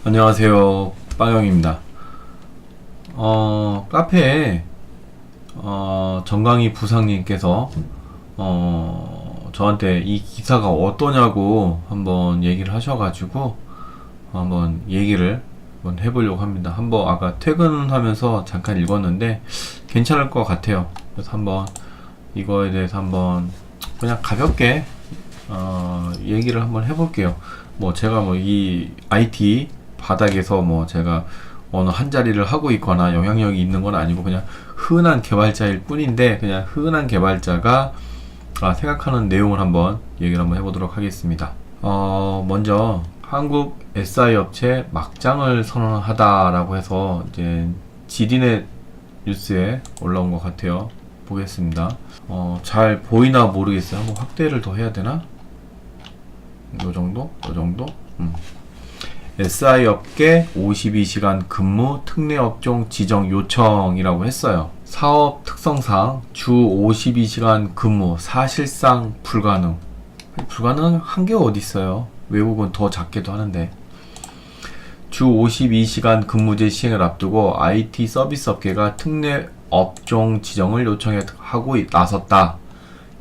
안녕하세요. 빵영입니다. 카페에, 정강희 부상님께서, 저한테 이 기사가 어떠냐고 한번 얘기를 하셔가지고, 한번 얘기를 한번 해보려고 합니다. 한번 아까 퇴근하면서 잠깐 읽었는데, 괜찮을 것 같아요. 그래서 한번, 이거에 대해서 한번, 그냥 가볍게, 얘기를 한번 해볼게요. 뭐, 제가 뭐, 이 IT, 바닥에서 뭐 제가 어느 한 자리를 하고 있거나 영향력이 있는 건 아니고 그냥 흔한 개발자일 뿐인데 그냥 흔한 개발자가 생각하는 내용을 한번 얘기를 한번 해보도록 하겠습니다. 먼저 한국 SI 업체 막장을 선언하다라고 해서 이제 지디넷 뉴스에 올라온 것 같아요. 보겠습니다. 잘 보이나 모르겠어요. 한번 확대를 더 해야 되나? 요 정도? 요 정도? SI 업계 52시간 근무 특례 업종 지정 요청이라고 했어요. 사업 특성상 주 52시간 근무 사실상 불가능. 불가능한 게 어디 있어요? 외국은 더 작게도 하는데. 주 52시간 근무제 시행을 앞두고 IT 서비스 업계가 특례 업종 지정을 요청하고 나섰다.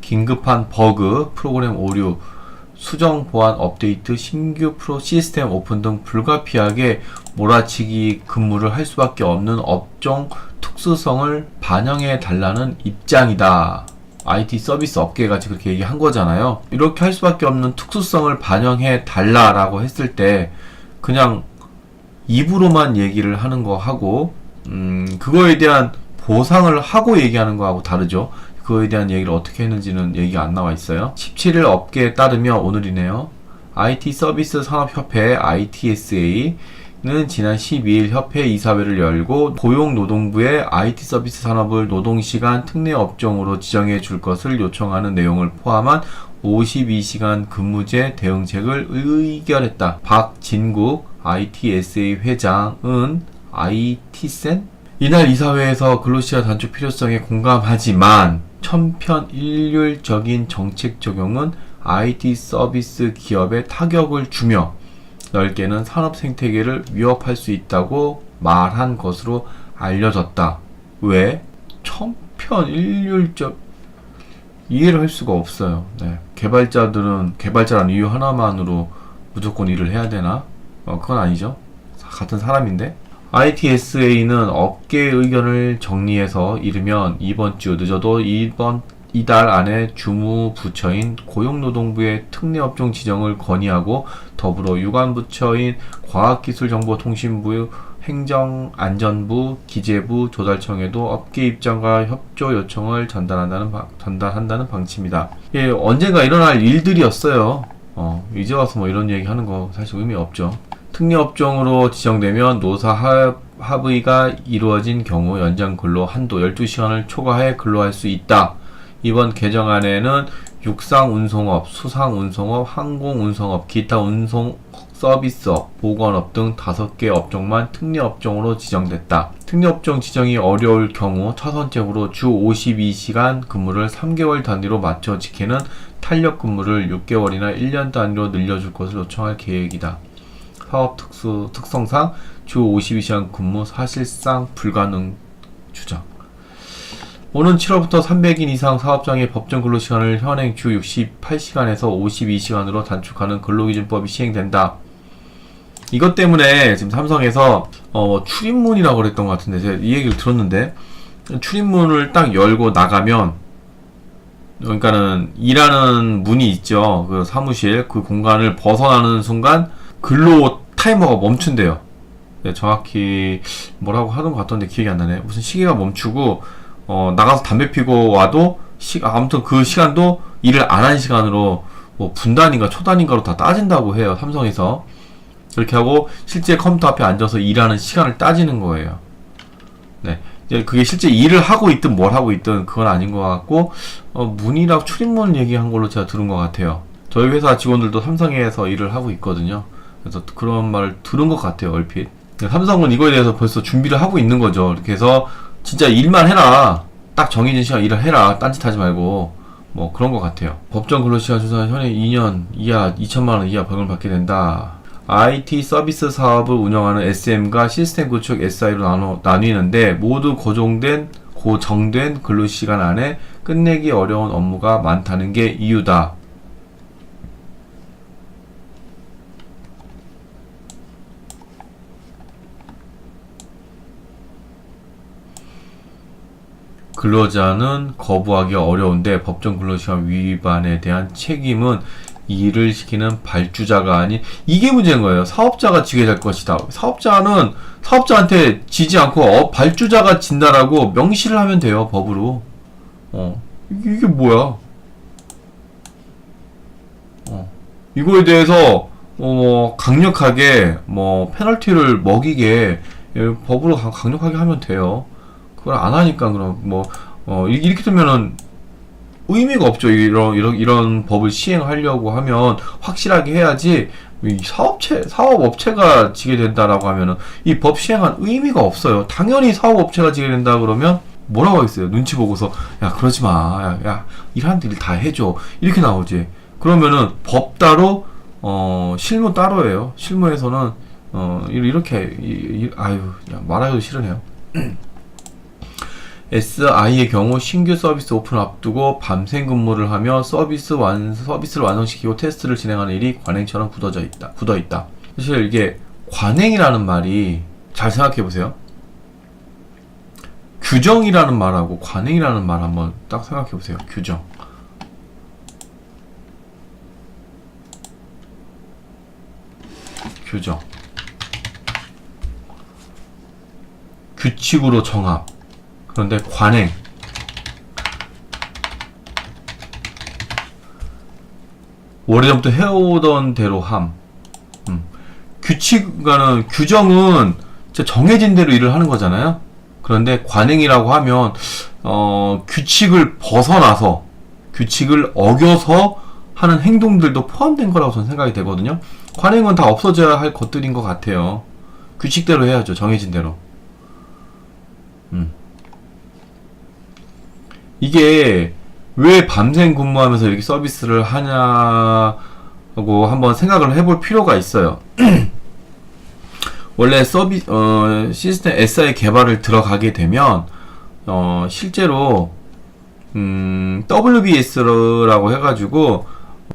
긴급한 버그, 프로그램 오류, 수정 보안 업데이트, 신규 프로 시스템 오픈 등 불가피하게 몰아치기 근무를 할 수밖에 없는 업종 특수성을 반영해 달라는 입장이다. IT 서비스 업계가 그렇게 얘기한 거잖아요. 이렇게 할 수밖에 없는 특수성을 반영해 달라라고 했을 때 그냥 입으로만 얘기를 하는 거 하고 그거에 대한 보상을 하고 얘기하는 거하고 다르죠. 그거에 대한 얘기를 어떻게 했는지는 얘기가 안 나와 있어요. 17일 업계에 따르면 오늘이네요. IT 서비스 산업협회 ITSA는 지난 12일 협회 이사회를 열고 고용노동부에 IT 서비스 산업을 노동시간 특례 업종으로 지정해 줄 것을 요청하는 내용을 포함한 52시간 근무제 대응책을 의결했다. 박진국 ITSA 회장은 IT센? 이날 이사회에서 근로시간 단축 필요성에 공감하지만 천편일률적인 정책 적용은 IT 서비스 기업에 타격을 주며 넓게는 산업 생태계를 위협할 수 있다고 말한 것으로 알려졌다. 왜? 천편일률적 이해를 할 수가 없어요. 네. 개발자들은 개발자라는 이유 하나만으로 무조건 일을 해야 되나? 그건 아니죠. 같은 사람인데. ITSA는 업계 의견을 정리해서 이르면 이번 주 늦어도 이달 안에 주무부처인 고용노동부의 특례업종 지정을 건의하고 더불어 유관부처인 과학기술정보통신부, 행정안전부, 기재부, 조달청에도 업계 입장과 협조 요청을 전달한다는 방침이다. 예, 언젠가 일어날 일들이었어요. 이제 와서 뭐 이런 얘기 하는 거 사실 의미 없죠. 특례업종으로 지정되면 노사 합의가 이루어진 경우 연장 근로 한도 12시간을 초과해 근로할 수 있다. 이번 개정안에는 육상운송업, 수상운송업, 항공운송업, 기타 운송 서비스업, 보건업 등 5개 업종만 특례업종으로 지정됐다. 특례업종 지정이 어려울 경우 차선책으로 주 52시간 근무를 3개월 단위로 맞춰 지키는 탄력 근무를 6개월이나 1년 단위로 늘려줄 것을 요청할 계획이다. 사업 특성상 주 52시간 근무 사실상 불가능 주장. 오는 7월부터 300인 이상 사업장의 법정 근로시간을 현행 주 68시간에서 52시간으로 단축하는 근로기준법이 시행된다. 이것 때문에 지금 삼성에서 출입문이라고 그랬던 것 같은데 제가 이 얘기를 들었는데 출입문을 딱 열고 나가면 그러니까는 일하는 문이 있죠. 그 사무실 그 공간을 벗어나는 순간 근로 타이머가 멈춘대요. 네, 정확히 뭐라고 하는 것 같던데 기억이 안 나네. 무슨 시계가 멈추고 나가서 담배 피고 와도 아무튼 그 시간도 일을 안 한 시간으로 뭐 분단인가 초단인가로 다 따진다고 해요. 삼성에서 그렇게 하고 실제 컴퓨터 앞에 앉아서 일하는 시간을 따지는 거예요. 네, 이제 그게 실제 일을 하고 있든 뭘 하고 있든 그건 아닌 것 같고 문이랑 출입문 얘기한 걸로 제가 들은 것 같아요. 저희 회사 직원들도 삼성에서 일을 하고 있거든요. 그래서 그런 말을 들은 것 같아요, 얼핏. 삼성은 이거에 대해서 벌써 준비를 하고 있는 거죠. 이렇게 해서 진짜 일만 해라. 딱 정해진 시간 일을 해라. 딴짓 하지 말고. 뭐 그런 것 같아요. 법정 근로시간 조사 현행 2년 이하 2천만원 이하 벌금을 받게 된다. IT 서비스 사업을 운영하는 SM과 시스템 구축 SI로 나뉘는데 모두 고정된 근로시간 안에 끝내기 어려운 업무가 많다는 게 이유다. 근로자는 거부하기 어려운데 법정 근로시간 위반에 대한 책임은 일을 시키는 발주자가 아닌, 이게 문제인 거예요. 사업자가 지게 될 것이다. 사업자한테 지지 않고 발주자가 진다라고 명시를 하면 돼요, 법으로. 이게 뭐야? 이거에 대해서 강력하게 페널티를 먹이게 법으로 강력하게 하면 돼요. 그걸 안 하니까 그럼 이렇게 되면은 의미가 없죠. 이런 법을 시행하려고 하면 확실하게 해야지. 이 사업업체가 지게 된다라고 하면은 이 법 시행한 의미가 없어요. 당연히 사업업체가 지게 된다 그러면 뭐라고 하겠어요? 눈치 보고서 야 그러지 마. 야 일하는 일 다 해줘. 이렇게 나오지. 그러면은 법 따로 실무 따로예요. 실무에서는 이렇게 말하기도 싫으네요. SI의 경우 신규 서비스 오픈을 앞두고 밤샘 근무를 하며 서비스를 완성시키고 테스트를 진행하는 일이 관행처럼 굳어 있다. 사실 이게 관행이라는 말이 잘 생각해 보세요. 규정이라는 말하고 관행이라는 말 한번 딱 생각해 보세요. 규정. 규칙으로 정합. 그런데 관행. 오래전부터 해오던 대로 함. 규정은 정해진 대로 일을 하는 거잖아요. 그런데 관행이라고 하면 규칙을 벗어나서 규칙을 어겨서 하는 행동들도 포함된 거라고 저는 생각이 되거든요. 관행은 다 없어져야 할 것들인 것 같아요. 규칙대로 해야죠. 정해진 대로. 이게 왜 밤샘 근무하면서 이렇게 서비스를 하냐고 한번 생각을 해볼 필요가 있어요. 원래 시스템 SI 개발을 들어가게 되면 실제로 WBS라고 해가지고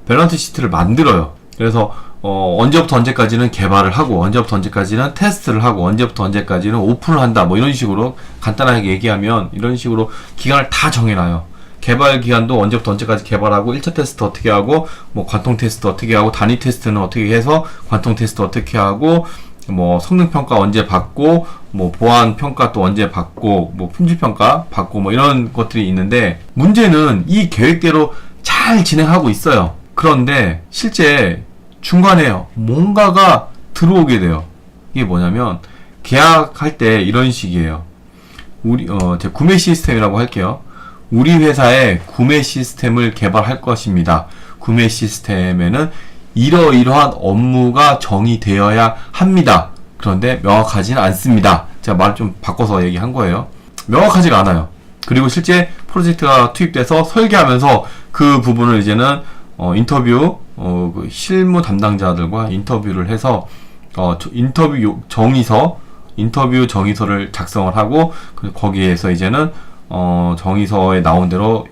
밸런스 시트를 만들어요. 그래서 언제부터 언제까지는 개발을 하고 언제부터 언제까지는 테스트를 하고 언제부터 언제까지는 오픈을 한다 이런 식으로 간단하게 얘기하면 이런 식으로 기간을 다 정해놔요. 개발 기간도 언제부터 언제까지 개발하고 1차 테스트 어떻게 하고 관통 테스트 어떻게 하고 단위 테스트는 어떻게 해서 관통 테스트 어떻게 하고 성능 평가 언제 받고 보안 평가 또 언제 받고 품질 평가 받고 이런 것들이 있는데, 문제는 이 계획대로 잘 진행하고 있어요. 그런데 실제 중간에 뭔가가 들어오게 돼요. 이게 뭐냐면 계약할 때 이런 식이에요. 제 구매 시스템이라고 할게요. 우리 회사에 구매 시스템을 개발할 것입니다. 구매 시스템에는 이러이러한 업무가 정의되어야 합니다. 그런데 명확하지는 않습니다. 제가 말을 좀 바꿔서 얘기한 거예요. 명확하지가 않아요. 그리고 실제 프로젝트가 투입돼서 설계하면서 그 부분을 이제는 인터뷰 그 실무 담당자들과 인터뷰를 해서 인터뷰 정의서를 작성을 하고 거기에서 이제는 정의서에 나온 대로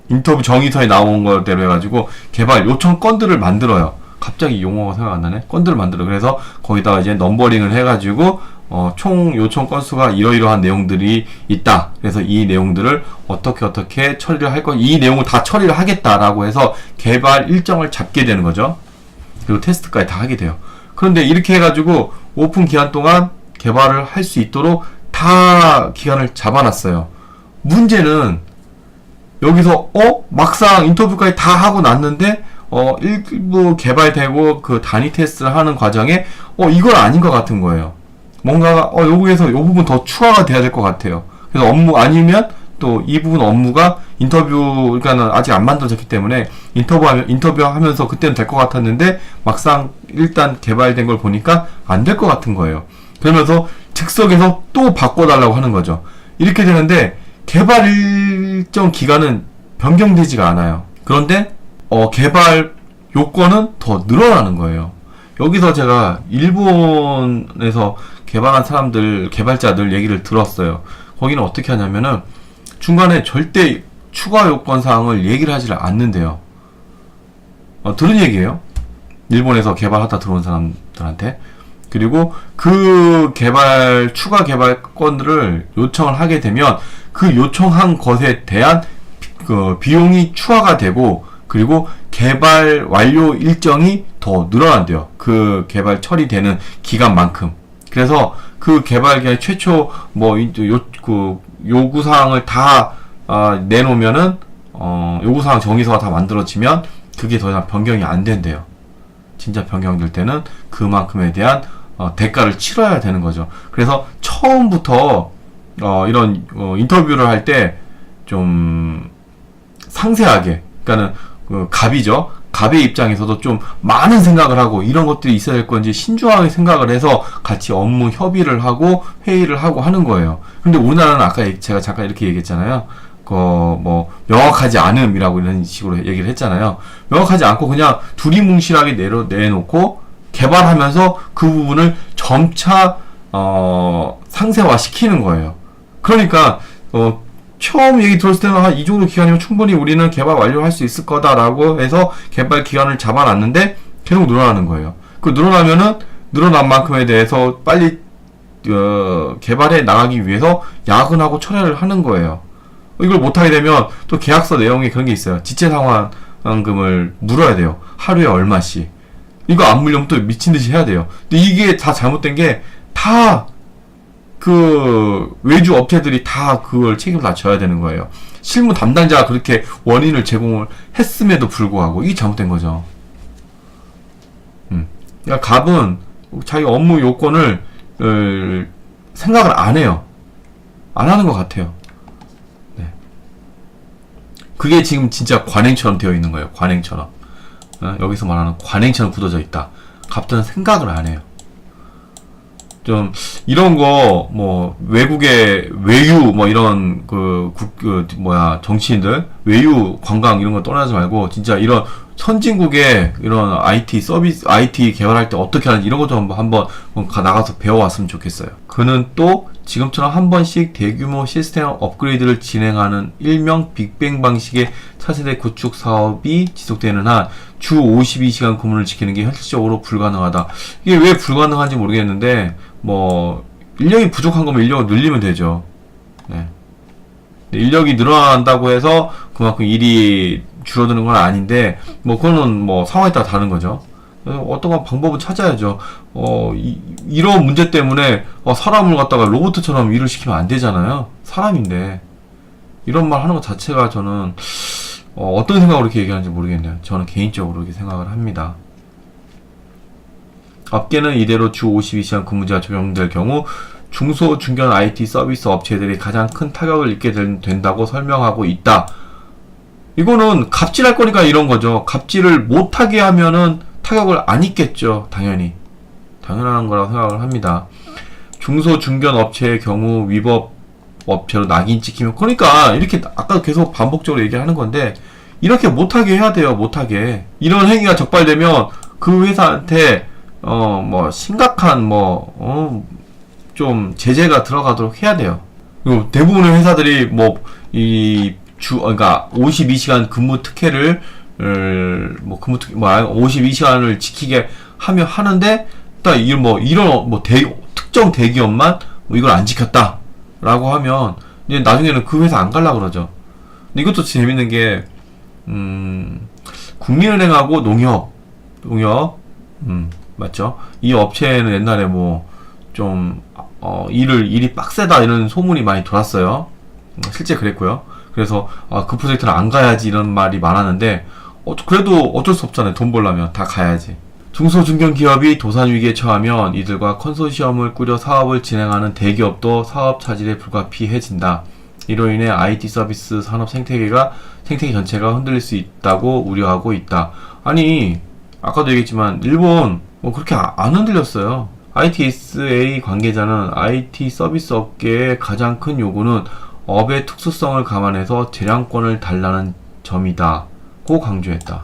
인터뷰 정의서에 나온 거대로 해가지고 개발 요청 건들을 만들어요. 갑자기 용어가 생각 안 나네. 건들을 만들어. 그래서 거기다가 이제 넘버링을 해가지고 총 요청 건수가 이러이러한 내용들이 있다. 그래서 이 내용들을 어떻게 처리를 할 이 내용을 다 처리를 하겠다라고 해서 개발 일정을 잡게 되는 거죠. 그리고 테스트까지 다 하게 돼요. 그런데 이렇게 해가지고 오픈 기간 동안 개발을 할 수 있도록 다 기간을 잡아놨어요. 문제는 여기서 막상 인터뷰까지 다 하고 났는데 일부 개발되고 그 단위 테스트를 하는 과정에 이건 아닌 것 같은 거예요. 뭔가가 여기에서 이 부분 더 추가가 돼야 될 것 같아요. 그래서 업무 아니면 또 이 부분 업무가 인터뷰가 아직 안 만들어졌기 때문에 인터뷰하면서 그때는 될 것 같았는데 막상 일단 개발된 걸 보니까 안 될 것 같은 거예요. 그러면서 즉석에서 또 바꿔달라고 하는 거죠. 이렇게 되는데 개발 일정 기간은 변경되지가 않아요. 그런데 개발 요건은 더 늘어나는 거예요. 여기서 제가 일본에서 개발한 사람들, 개발자들 얘기를 들었어요. 거기는 어떻게 하냐면은 중간에 절대 추가 요건 사항을 얘기를 하지 않는데요. 들은 얘기예요. 일본에서 개발하다 들어온 사람들한테. 그리고 그 추가 개발 건들을 요청을 하게 되면 그 요청한 것에 대한 그 비용이 추가가 되고, 그리고 개발 완료 일정이 더 늘어난대요. 그 개발 처리되는 기간만큼. 그래서 그 개발 기간 최초 요구사항을 다 내놓으면은 요구사항 정의서가 다 만들어지면 그게 더 이상 변경이 안 된대요. 진짜 변경될 때는 그만큼에 대한 대가를 치러야 되는 거죠. 그래서 처음부터 이런 인터뷰를 할 때 좀 상세하게, 그러니까는 갑이죠. 갑의 입장에서도 좀 많은 생각을 하고 이런 것들이 있어야 될 건지 신중하게 생각을 해서 같이 업무 협의를 하고 회의를 하고 하는 거예요. 근데 우리나라는 아까 제가 잠깐 이렇게 얘기했잖아요. 명확하지 않음이라고 이런 식으로 얘기를 했잖아요. 명확하지 않고 그냥 두리뭉실하게 내놓고 개발하면서 그 부분을 점차 상세화 시키는 거예요. 그러니까 처음 얘기 들었을 때는 이 정도 기간이면 충분히 우리는 개발 완료할 수 있을 거다라고 해서 개발 기간을 잡아놨는데 계속 늘어나는 거예요. 그 늘어나면은 늘어난 만큼에 대해서 빨리 개발해 나가기 위해서 야근하고 철회를 하는 거예요. 이걸 못하게 되면 또 계약서 내용에 그런 게 있어요. 지체 상환금을 물어야 돼요. 하루에 얼마씩. 이거 안 물려면 또 미친듯이 해야 돼요. 근데 이게 다 잘못된 게 다 외주 업체들이 다 그걸 책임을 다 져야 되는 거예요. 실무 담당자가 그렇게 원인을 제공을 했음에도 불구하고 이게 잘못된 거죠. 그러니까 갑은 자기 업무 요건을 생각을 안 해요. 안 하는 것 같아요. 네. 그게 지금 진짜 관행처럼 되어 있는 거예요. 관행처럼. 여기서 말하는 관행처럼 굳어져 있다. 갑들은 생각을 안 해요. 좀 이런 거 외국의 외유 이런 정치인들 외유 관광 이런 거 떠나지 말고 진짜 이런 선진국의 이런 IT 서비스 IT 개발할 때 어떻게 하는지 이런 것 좀 한번 나가서 배워왔으면 좋겠어요. 그는 또 지금처럼 한 번씩 대규모 시스템 업그레이드를 진행하는 일명 빅뱅 방식의 차세대 구축 사업이 지속되는 한 주 52시간 근무를 지키는 게 현실적으로 불가능하다. 이게 왜 불가능한지 모르겠는데 인력이 부족한 거면 인력을 늘리면 되죠. 네. 인력이 늘어난다고 해서 그만큼 일이 줄어드는 건 아닌데 그거는 상황에 따라 다른 거죠. 어떤 방법은 찾아야죠. 이런 문제 때문에 사람을 갖다가 로봇처럼 일을 시키면 안 되잖아요. 사람인데 이런 말 하는 것 자체가 저는 어떤 생각으로 이렇게 얘기하는지 모르겠네요. 저는 개인적으로 이렇게 생각을 합니다. 업계는 이대로 주 52시간 근무제가 적용될 경우 중소 중견 IT 서비스 업체들이 가장 큰 타격을 입게 된다고 설명하고 있다. 이거는 갑질할 거니까 이런 거죠. 갑질을 못하게 하면은 타격을 안 입겠죠. 당연히. 당연한 거라고 생각을 합니다. 중소 중견 업체의 경우 위법 업체로 낙인 찍히면, 그러니까 이렇게 아까 계속 반복적으로 얘기하는 건데 이렇게 못하게 해야 돼요. 못하게. 이런 행위가 적발되면 그 회사한테 심각한 좀 제재가 들어가도록 해야 돼요. 그리고 대부분의 회사들이 그러니까 52시간 근무 특혜를 52시간을 지키게 하는데 딱 이런 특정 대기업만 이걸 안 지켰다라고 하면 이제 나중에는 그 회사 안 가려고 그러죠. 근데 이것도 재밌는 게 국민은행하고 농협 맞죠? 이 업체는 옛날에 일이 빡세다 이런 소문이 많이 돌았어요. 실제 그랬고요. 그래서 그 프로젝트는 안 가야지 이런 말이 많았는데 그래도 어쩔 수 없잖아요. 돈 벌려면 다 가야지. 중소중견기업이 도산위기에 처하면 이들과 컨소시엄을 꾸려 사업을 진행하는 대기업도 사업 차질에 불가피해진다. 이로 인해 IT 서비스 산업 생태계 전체가 흔들릴 수 있다고 우려하고 있다. 아니 아까도 얘기했지만 일본 그렇게 안 흔들렸어요. ITSA 관계자는 IT 서비스 업계의 가장 큰 요구는 업의 특수성을 감안해서 재량권을 달라는 점이다고 강조했다.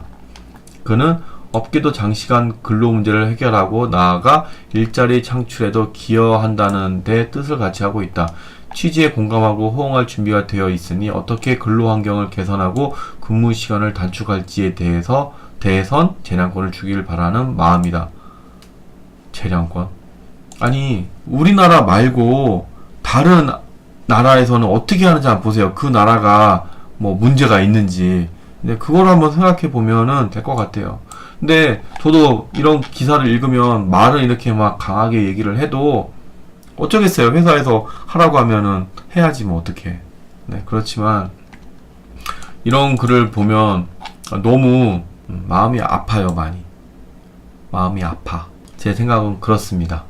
그는 업계도 장시간 근로 문제를 해결하고 나아가 일자리 창출에도 기여한다는 데 뜻을 같이 하고 있다. 취지에 공감하고 호응할 준비가 되어 있으니 어떻게 근로 환경을 개선하고 근무 시간을 단축할지에 대해선 재량권을 주길 바라는 마음이다. 재량권? 아니, 우리나라 말고 다른 나라에서는 어떻게 하는지 한번 보세요. 그 나라가 뭐 문제가 있는지. 근데 그걸 한번 생각해 보면은 될 것 같아요. 근데 저도 이런 기사를 읽으면 말을 이렇게 막 강하게 얘기를 해도 어쩌겠어요. 회사에서 하라고 하면은 해야지 뭐 어떡해. 네, 그렇지만 이런 글을 보면 너무 마음이 아파요. 많이. 마음이 아파. 제 생각은 그렇습니다.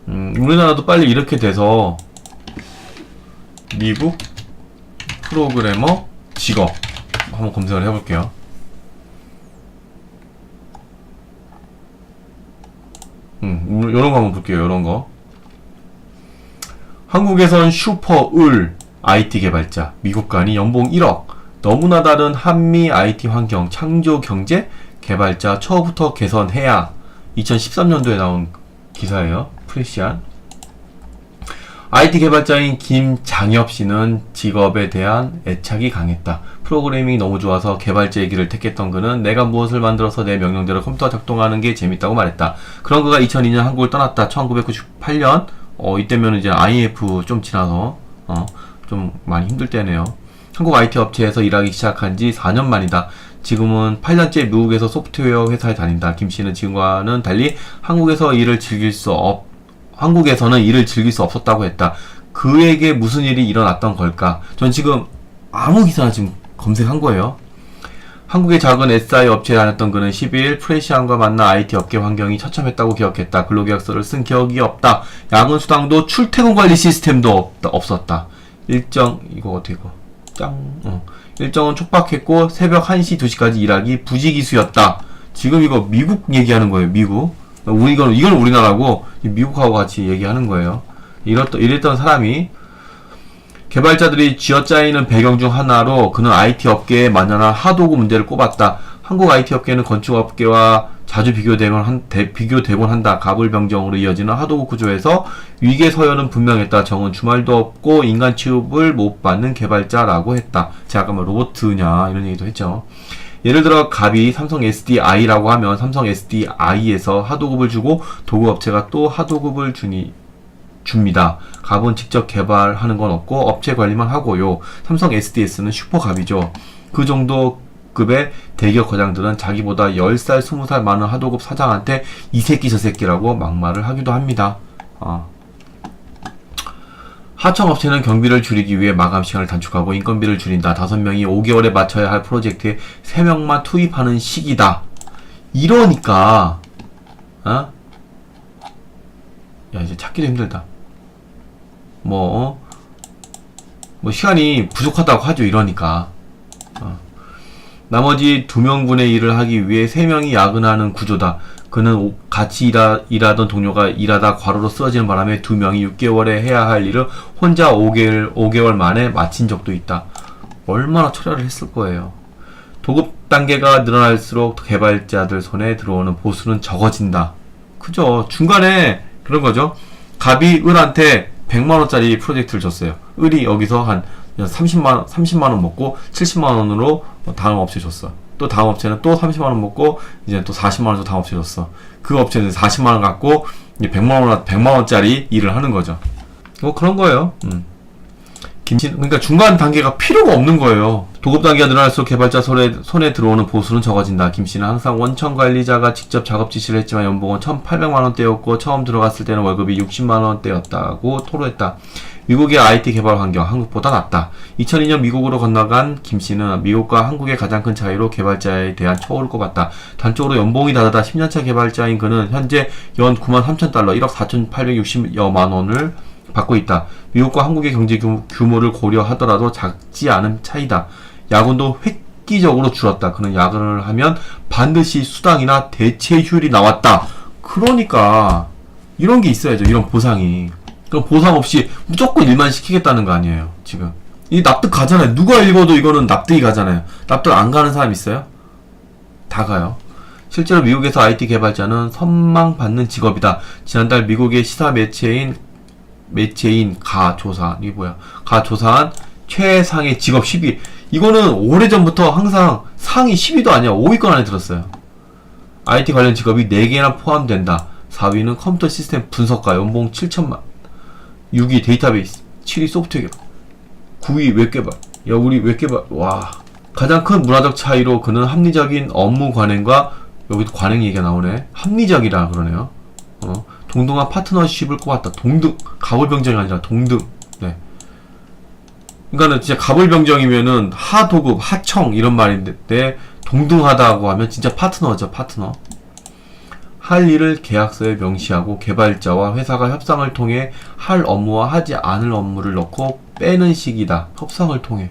우리나라도 빨리 이렇게 돼서 미국 프로그래머 직업 한번 검색을 해볼게요. 요런 거 한번 볼게요. 요런 거. 한국에선 슈퍼을 IT 개발자, 미국 간이 연봉 1억, 너무나 다른 한미 IT 환경, 창조 경제, 개발자 처음부터 개선해야. 2013년도에 나온 기사예요. 프레시안. IT 개발자인 김장엽 씨는 직업에 대한 애착이 강했다. 프로그래밍이 너무 좋아서 개발자의 길을 택했던 그는 내가 무엇을 만들어서 내 명령대로 컴퓨터가 작동하는 게 재밌다고 말했다. 그런 그가 2002년 한국을 떠났다. 1998년 이때면 이제 IMF 좀 지나서 좀 많이 힘들 때네요. 한국 IT 업체에서 일하기 시작한 지 4년 만이다. 지금은 8년째 미국에서 소프트웨어 회사에 다닌다. 김 씨는 지금과는 달리 한국에서는 일을 즐길 수 없었다고 했다. 그에게 무슨 일이 일어났던 걸까? 전 지금 아무 기사나 지금 검색한 거예요. 한국의 작은 SI 업체에 다녔던 그는 12일 프레시안과 만나 IT 업계 환경이 처참했다고 기억했다. 근로계약서를 쓴 기억이 없다. 야근 수당도 출퇴근 관리 시스템도 없었다. 일정은 촉박했고 새벽 1시, 2시까지 일하기 부지기수였다. 지금 이거 미국 얘기하는 거예요. 미국. 이건 우리나라고 미국하고 같이 얘기하는 거예요. 이랬던 사람이 개발자들이 쥐어짜이는 배경 중 하나로 그는 IT 업계에 만연한 하도급 문제를 꼽았다. 한국 IT 업계는 건축업계와 자주 비교되곤 한다. 가불병정으로 이어지는 하도급 구조에서 위계 서열은 분명했다. 정은 주말도 없고 인간 취급을 못 받는 개발자라고 했다. 제가 아까 뭐 로봇이냐 이런 얘기도 했죠. 예를 들어 갑이 삼성 SDI라고 하면 삼성 SDI에서 하도급을 주고 도구업체가 또 하도급을 줍니다. 갑은 직접 개발하는 건 없고 업체 관리만 하고요. 삼성 SDS는 슈퍼갑이죠. 그 정도 급의 대기업 과장들은 자기보다 10살, 20살 많은 하도급 사장한테 이 새끼 저 새끼라고 막말을 하기도 합니다. 하청업체는 경비를 줄이기 위해 마감 시간을 단축하고 인건비를 줄인다. 5명이 5개월에 맞춰야 할 프로젝트에 3명만 투입하는 시기다. 이러니까 야 이제 찾기도 힘들다. 뭐 시간이 부족하다고 하죠. 이러니까 나머지 2명분의 일을 하기 위해 3명이 야근하는 구조다. 그는 같이 일하던 동료가 일하다 과로로 쓰러지는 바람에 2명이 6개월에 해야 할 일을 혼자 5개월 만에 마친 적도 있다. 얼마나 처리를 했을 거예요. 도급 단계가 늘어날수록 개발자들 손에 들어오는 보수는 적어진다. 그죠? 중간에 그런 거죠. 갑이 을한테 100만원짜리 프로젝트를 줬어요. 을이 여기서 한 30만원 먹고 70만원으로 다음 업체 줬어. 또 다음 업체는 또 30만원 먹고 이제 또 40만원 또 다음 업체 줬어. 그 업체는 40만원 갖고 100만원짜리 일을 하는 거죠. 뭐 그런 거예요. 그러니까 중간 단계가 필요가 없는 거예요. 도급 단계가 늘어날수록 개발자 손에 들어오는 보수는 적어진다. 김씨는 항상 원천 관리자가 직접 작업 지시를 했지만 연봉은 1,800만원대였고 처음 들어갔을 때는 월급이 60만원대였다고 토로했다. 미국의 IT 개발 환경 한국보다 낫다. 2002년 미국으로 건너간 김씨는 미국과 한국의 가장 큰 차이로 개발자에 대한 처우를 꼽았다. 단적으로 연봉이 다르다. 10년차 개발자인 그는 현재 연 93,000달러 1억 4,860여만원을 받고 있다. 미국과 한국의 경제 규모를 고려하더라도 작지 않은 차이다. 야근도 획기적으로 줄었다. 그는 야근을 하면 반드시 수당이나 대체휴일이 나왔다. 그러니까 이런 게 있어야죠. 이런 보상이. 그럼 보상 없이 무조건 일만 시키겠다는 거 아니에요. 지금 이 납득 가잖아요. 누가 읽어도 이거는 납득이 가잖아요. 납득 안 가는 사람 있어요? 다 가요. 실제로 미국에서 IT 개발자는 선망받는 직업이다. 지난달 미국의 시사 매체인 가 조사한 최상의 직업 10위. 이거는 오래전부터 항상 상위 10위도 아니야. 5위권 안에 들었어요. IT 관련 직업이 4개나 포함된다. 4위는 컴퓨터 시스템 분석가, 연봉 7천만. 6위 데이터베이스, 7위 소프트웨어 개발, 9위 웹 개발. 야, 우리 웹 개발, 와. 가장 큰 문화적 차이로 그는 합리적인 업무 관행과, 여기도 관행 얘기가 나오네. 합리적이라 그러네요. 동등한 파트너십을 꼽았다. 동등, 가불병정이 아니라 동등. 네. 그러니까는 진짜 가불병정이면은 하도급, 하청 이런 말인데 동등하다고 하면 진짜 파트너죠, 파트너. 할 일을 계약서에 명시하고 개발자와 회사가 협상을 통해 할 업무와 하지 않을 업무를 넣고 빼는 식이다. 협상을 통해.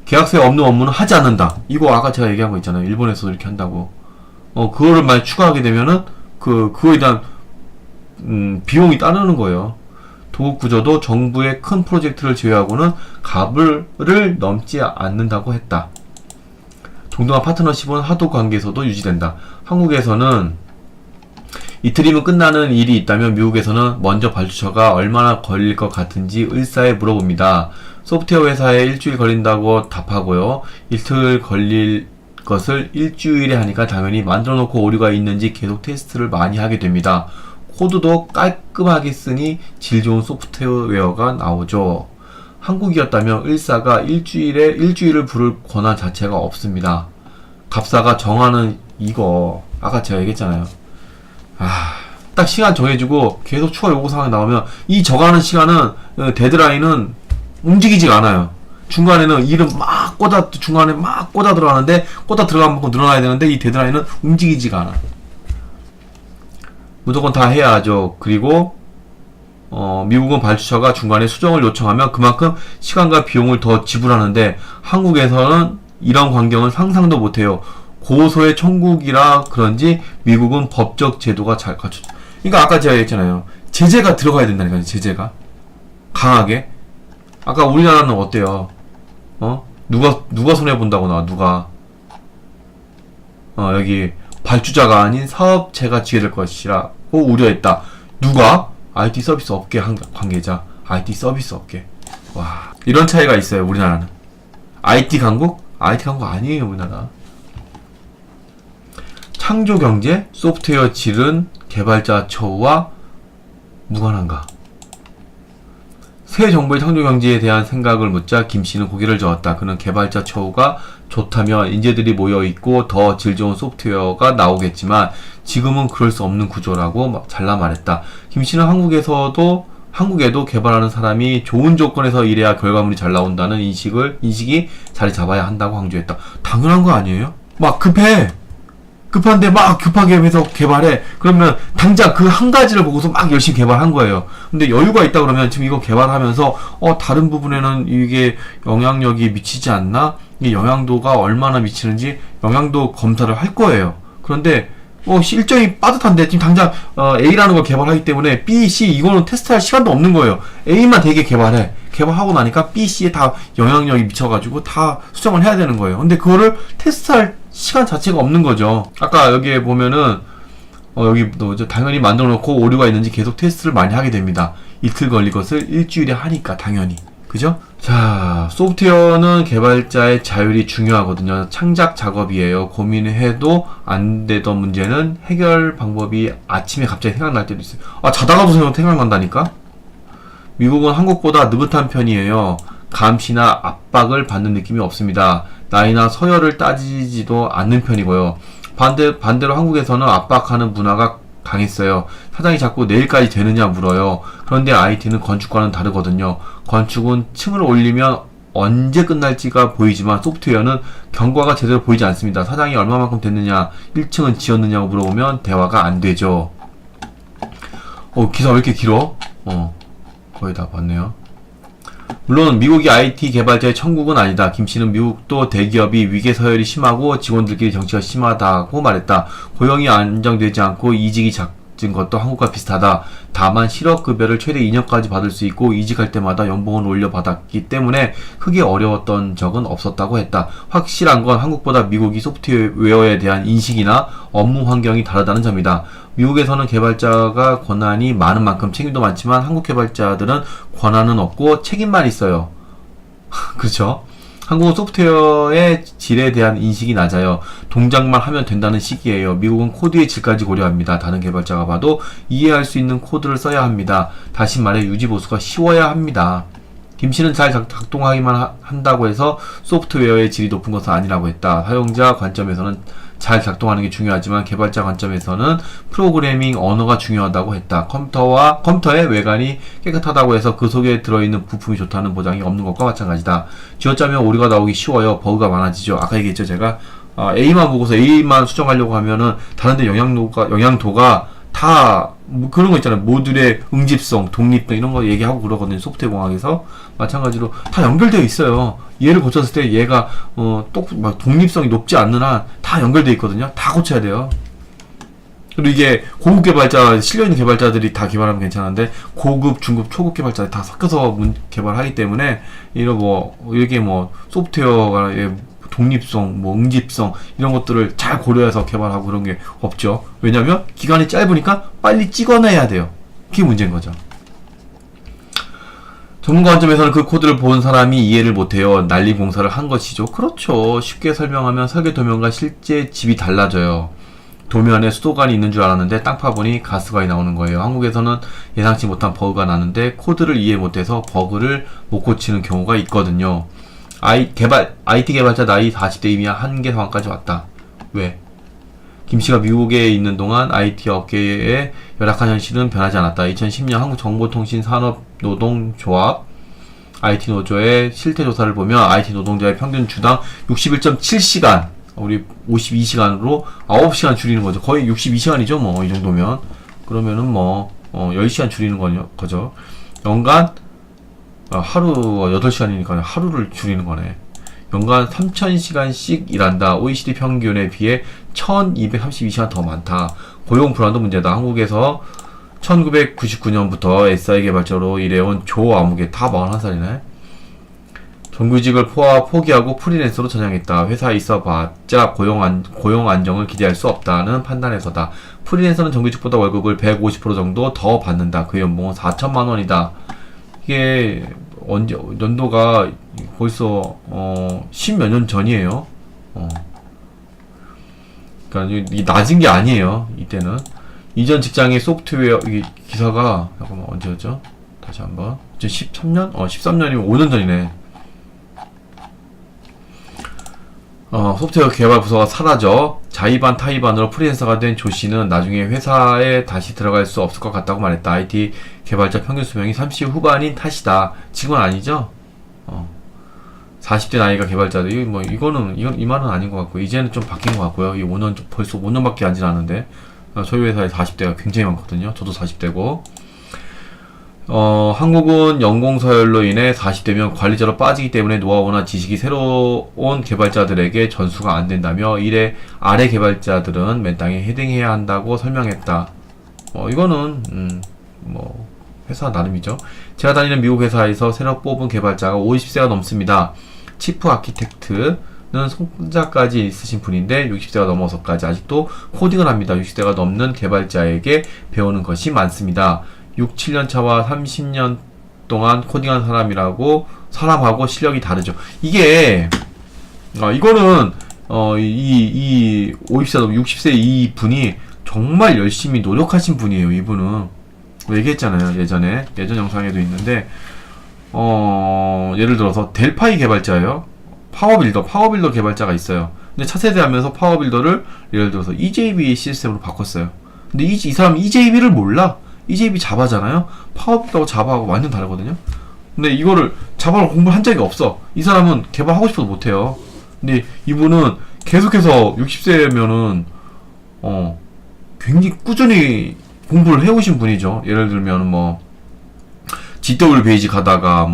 계약서에 없는 업무는 하지 않는다. 이거 아까 제가 얘기한 거 있잖아요. 일본에서도 이렇게 한다고. 그거를 만약 추가하게 되면은 그거에 대한 비용이 따르는 거예요. 도급 구조도 정부의 큰 프로젝트를 제외하고는 갑을 넘지 않는다고 했다. 동등한 파트너십은 하도 관계에서도 유지된다. 한국에서는 이틀이면 끝나는 일이 있다면 미국에서는 먼저 발주처가 얼마나 걸릴 것 같은지 을사에 물어봅니다. 소프트웨어 회사에 일주일 걸린다고 답하고요. 이틀 걸릴 것을 일주일에 하니까 당연히 만들어 놓고 오류가 있는지 계속 테스트를 많이 하게 됩니다. 코드도 깔끔하게 쓰니 질 좋은 소프트웨어가 나오죠. 한국이었다면 을사가 일주일을 부를 권한 자체가 없습니다. 갑사가 정하는 이거 아까 제가 얘기했잖아요. 딱 시간 정해주고 계속 추가 요구 사항이 나오면 이 정하는 시간은 데드라인은 움직이지가 않아요. 중간에는 일은 중간에 막 꽂아 들어가는데 꽂아 들어간 만큼 늘어나야 되는데 이 데드라인은 움직이지가 않아. 무조건 다 해야 하죠. 그리고 미국은 발주처가 중간에 수정을 요청하면 그만큼 시간과 비용을 더 지불하는데 한국에서는 이런 광경은 상상도 못해요. 고소의 천국이라 그런지 미국은 법적 제도가 잘 갖춰져. 그러니까 아까 제가 얘기했잖아요. 제재가 들어가야 된다니까요. 제재가 강하게. 아까 우리나라는 어때요? 누가 손해본다고 나와. 누가 여기 발주자가 아닌 사업체가 지게 될 것이라고 우려했다. 누가? IT 서비스 업계 관계자. IT 서비스 업계. 와, 이런 차이가 있어요. 우리나라는 IT 강국? IT 강국 아니에요. 우리나라. 창조경제, 소프트웨어 질은 개발자 처우와 무관한가? 새 정부의 창조경제에 대한 생각을 묻자 김씨는 고개를 저었다. 그는 개발자 처우가 좋다면 인재들이 모여있고 더 질 좋은 소프트웨어가 나오겠지만 지금은 그럴 수 없는 구조라고 잘라 말했다. 김씨는 한국에도 개발하는 사람이 좋은 조건에서 일해야 결과물이 잘 나온다는 인식이 자리 잡아야 한다고 강조했다. 당연한 거 아니에요? 막 급한데 막 급하게 해서 개발해. 그러면 당장 그 한 가지를 보고서 막 열심히 개발한 거예요. 근데 여유가 있다 그러면 지금 이거 개발하면서 다른 부분에는 이게 영향력이 미치지 않나? 이 영향도가 얼마나 미치는지 영향도 검사를 할 거예요. 그런데 일정이 빠듯한데 지금 당장 A라는 걸 개발하기 때문에 B, C 이거는 테스트할 시간도 없는 거예요. A만 되게 개발해. 개발하고 나니까 B, C에 다 영향력이 미쳐가지고 다 수정을 해야 되는 거예요. 근데 그거를 테스트할 시간 자체가 없는 거죠. 아까 여기에 보면은 여기도 당연히 만들어 놓고 오류가 있는지 계속 테스트를 많이 하게 됩니다. 이틀 걸릴 것을 일주일에 하니까 당연히. 그죠? 자, 소프트웨어는 개발자의 자율이 중요하거든요. 창작 작업이에요. 고민해도 안 되던 문제는 해결 방법이 아침에 갑자기 생각날 때도 있어요. 자다가도 생각난다니까? 미국은 한국보다 느긋한 편이에요. 감시나 압박을 받는 느낌이 없습니다. 나이나 서열을 따지지도 않는 편이고요. 반대로 한국에서는 압박하는 문화가 강했어요. 사장이 자꾸 내일까지 되느냐 물어요. 그런데 IT는 건축과는 다르거든요. 건축은 층을 올리면 언제 끝날지가 보이지만 소프트웨어는 경과가 제대로 보이지 않습니다. 사장이 얼마만큼 됐느냐, 1층은 지었느냐고 물어보면 대화가 안 되죠. 기사 왜 이렇게 길어? 거의 다 봤네요. 물론 미국이 IT 개발자의 천국은 아니다. 김씨는 미국도 대기업이 위계 서열이 심하고 직원들끼리 정치가 심하다고 말했다. 고용이 안정되지 않고 이직이 것도 한국과 비슷하다. 다만 실업급여를 최대 2년까지 받을 수 있고 이직할 때마다 연봉을 올려받았기 때문에 크게 어려웠던 적은 없었다고 했다. 확실한 건 한국보다 미국이 소프트웨어에 대한 인식이나 업무 환경이 다르다는 점이다. 미국에서는 개발자가 권한이 많은 만큼 책임도 많지만 한국 개발자들은 권한은 없고 책임만 있어요. 그렇죠? 한국은 소프트웨어의 질에 대한 인식이 낮아요. 동작만 하면 된다는 식이에요. 미국은 코드의 질까지 고려합니다. 다른 개발자가 봐도 이해할 수 있는 코드를 써야 합니다. 다시 말해 유지보수가 쉬워야 합니다. 김씨는 잘 작동하기만 한다고 해서 소프트웨어의 질이 높은 것은 아니라고 했다. 사용자 관점에서는 잘 작동하는 게 중요하지만 개발자 관점에서는 프로그래밍 언어가 중요하다고 했다. 컴퓨터의 외관이 깨끗하다고 해서 그 속에 들어있는 부품이 좋다는 보장이 없는 것과 마찬가지다. 쥐어짜면 오류가 나오기 쉬워요. 버그가 많아지죠. 아까 얘기했죠, 제가. A만 보고서 A만 수정하려고 하면은 다른데 영향도가 다 그런 거 있잖아요. 모듈의 응집성, 독립성 이런 거 얘기하고 그러거든요. 소프트웨어 공학에서 마찬가지로 다 연결되어 있어요. 얘를 고쳤을 때 얘가 막 독립성이 높지 않는 한 다 연결되어 있거든요. 다 고쳐야 돼요. 그리고 이게 고급 개발자, 실려있는 개발자들이 다 개발하면 괜찮은데 고급, 중급, 초급 개발자들이 다 섞여서 개발하기 때문에 이게 소프트웨어가 독립성, 응집성 이런 것들을 잘 고려해서 개발하고 그런 게 없죠. 왜냐면 기간이 짧으니까 빨리 찍어내야 돼요. 그게 문제인 거죠. 전문가 관점에서는 그 코드를 본 사람이 이해를 못해요. 난리공사를 한 것이죠. 그렇죠. 쉽게 설명하면 설계 도면과 실제 집이 달라져요. 도면에 수도관이 있는 줄 알았는데 땅 파보니 가스관이 나오는 거예요. 한국에서는 예상치 못한 버그가 나는데 코드를 이해 못해서 버그를 못 고치는 경우가 있거든요. IT 개발자 나이 40대이면 한계 상황까지 왔다. 왜? 김씨가 미국에 있는 동안 IT 업계의 열악한 현실은 변하지 않았다. 2010년 한국정보통신산업노동조합 IT 노조의 실태조사를 보면 IT 노동자의 평균 주당 61.7시간, 우리 52시간으로 9시간 줄이는 거죠. 거의 62시간이죠, 이 정도면. 그러면은 10시간 줄이는 거죠. 연간, 하루 8시간이니까 하루를 줄이는 거네. 연간 3,000시간씩 일한다. OECD 평균에 비해 1,232시간 더 많다. 고용 불안도 문제다. 한국에서 1999년부터 SI 개발자로 일해온 조아무개, 다 41살이네. 정규직을 포기하고 프리랜서로 전향했다. 회사에 있어봤자 고용 안정을 기대할 수 없다는 판단에서다. 프리랜서는 정규직보다 월급을 150% 정도 더 받는다. 그 연봉은 4천만 원이다. 이게 연도가 벌써 10몇 년 전이에요. 그러니까 이 낮은 게 아니에요. 이때는 이전 직장의 소프트웨어 기사가 잠깐만 언제였죠? 다시 한번 2013년? 13년이면 5년 전이네. 소프트웨어 개발 부서가 사라져 자의반 타의반으로 프리랜서가 된 조씨는 나중에 회사에 다시 들어갈 수 없을 것 같다고 말했다. IT 개발자 평균 수명이 30 후반인 탓이다. 지금은 아니죠? 40대 나이가 개발자들, 이 말은 아닌 것 같고, 이제는 좀 바뀐 것 같고요. 벌써 5년밖에 안 지났는데, 저희 회사에 40대가 굉장히 많거든요. 저도 40대고. 한국은 연공서열로 인해 40대면 관리자로 빠지기 때문에 노하우나 지식이 새로운 개발자들에게 전수가 안 된다며 아래 개발자들은 맨땅에 헤딩해야 한다고 설명했다. 이거는 회사 나름이죠. 제가 다니는 미국 회사에서 새로 뽑은 개발자가 50세가 넘습니다. 치프 아키텍트는 손자까지 있으신 분인데 60세가 넘어서까지 아직도 코딩을 합니다. 60세가 넘는 개발자에게 배우는 것이 많습니다. 6, 7년 차와 30년 동안 코딩한 사람하고 실력이 다르죠. 이게 이거는 이 50세, 60세 이 분이 정말 열심히 노력하신 분이에요. 이분은 얘기했잖아요. 예전 영상에도 있는데 예를 들어서 델파이 개발자예요. 파워빌더 개발자가 있어요. 근데 차세대 하면서 파워빌더를 예를 들어서 EJB 시스템으로 바꿨어요. 근데 이 사람은 EJB를 몰라. EJB 자바잖아요. 파워빌더하고 자바하고 완전 다르거든요. 근데 이거를 자바를 공부를 한 적이 없어. 이 사람은 개발하고 싶어도 못해요. 근데 이분은 계속해서 60세면은 굉장히 꾸준히 공부를 해오신 분이죠. 예를 들면 GW 베이직 하다가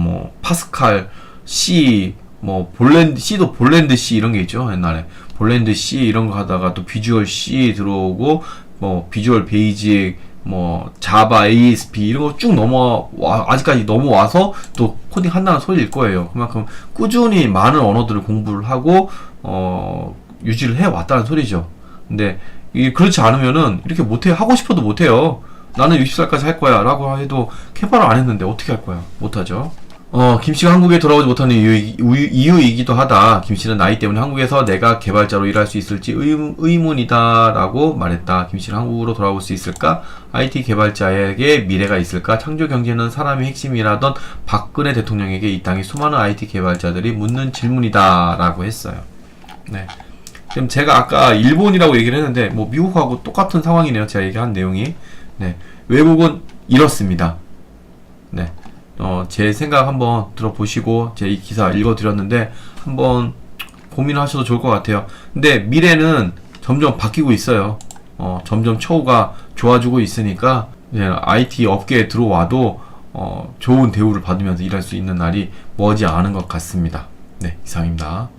파스칼, C, C도 볼랜드 C 이런 게 있죠. 옛날에 볼랜드 C 이런 거 하다가 또 비주얼 C 들어오고 비주얼 베이직 뭐 자바, ASP 이런 거 쭉 넘어와 아직까지 넘어와서 또 코딩 한다는 소리일 거예요. 그만큼 꾸준히 많은 언어들을 공부를 하고 유지를 해 왔다는 소리죠. 근데 그렇지 않으면은 이렇게 못해 하고 싶어도 못해요. 나는 60살까지 할 거야 라고 해도 캐파를 안 했는데 어떻게 할 거야? 못하죠. 김씨가 한국에 돌아오지 못하는 이유이기도 하다. 김씨는 나이 때문에 한국에서 내가 개발자로 일할 수 있을지 의문이다 라고 말했다. 김씨는 한국으로 돌아올 수 있을까? IT 개발자에게 미래가 있을까? 창조 경제는 사람의 핵심이라던 박근혜 대통령에게 이 땅의 수많은 IT 개발자들이 묻는 질문이다 라고 했어요. 네. 지금 제가 아까 일본이라고 얘기를 했는데 뭐 미국하고 똑같은 상황이네요. 제가 얘기한 내용이. 네. 외국은 이렇습니다. 네. 제 생각 한번 들어보시고 제 이 기사 읽어드렸는데 한번 고민하셔도 좋을 것 같아요. 근데 미래는 점점 바뀌고 있어요. 점점 처우가 좋아지고 있으니까 이제 IT 업계에 들어와도 좋은 대우를 받으면서 일할 수 있는 날이 머지 않은 것 같습니다. 네, 이상입니다.